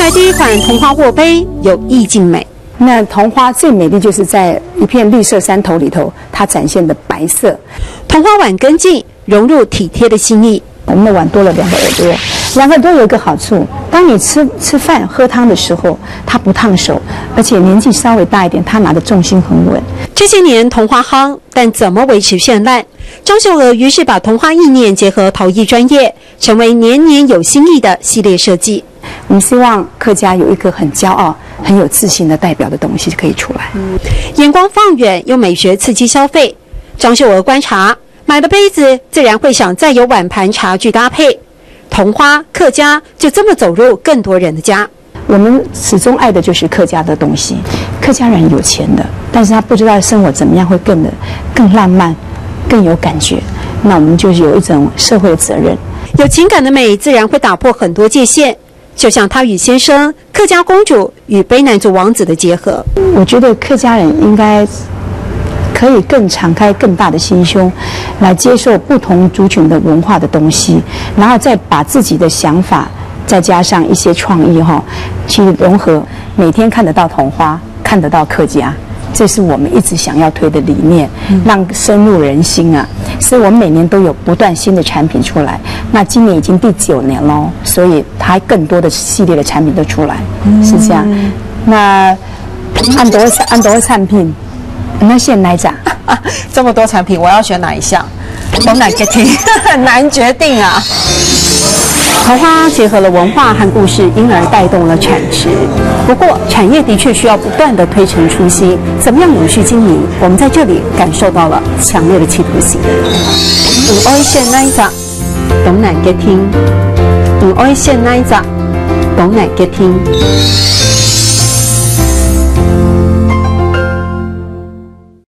台第一款桐花握杯有意境美。那桐花最美丽就是在一片绿色山头里头，它展现的白色。桐花碗跟进，融入体贴的心意。我们的碗多了2个耳朵，2个耳朵有一个好处，当你吃饭喝汤的时候，它不烫手，而且年纪稍微大一点，它拿的重心很稳。这些年桐花夯，但怎么维持绚烂？张秀娥于是把桐花意念结合陶艺专业，成为年年有新意的系列设计。我们希望客家有一个很骄傲、很有自信的代表的东西可以出来。眼光放远，用美学刺激消费。张秀娥观察，买了杯子，自然会想再有碗盘茶具搭配。桐花客家就这么走入更多人的家。我们始终爱的就是客家的东西。客家人有钱的，但是他不知道生活怎么样会更浪漫、更有感觉。那我们就有一种社会责任。有情感的美，自然会打破很多界限。就像他与先生、客家公主与卑南族王子的结合。我觉得客家人应该可以更敞开、更大的心胸，来接受不同族群的文化的东西，然后再把自己的想法，再加上一些创意去融合。每天看得到桐花，看得到客家，这是我们一直想要推的理念，让深入人心啊！所以我们每年都有不断新的产品出来。那今年已经第9年了，所以它更多的系列的产品都出来，是这样。那按多产品，那现哪一张？这么多产品，我要选哪一项？都难决定，很难决定啊。桃花结合了文化和故事，因而带动了产值。不过，产业的确需要不断的推陈出新，怎么样永续经营？我们在这里感受到了强烈的企图心。爱现那一张，懂难给听；爱现那一张，懂难给听。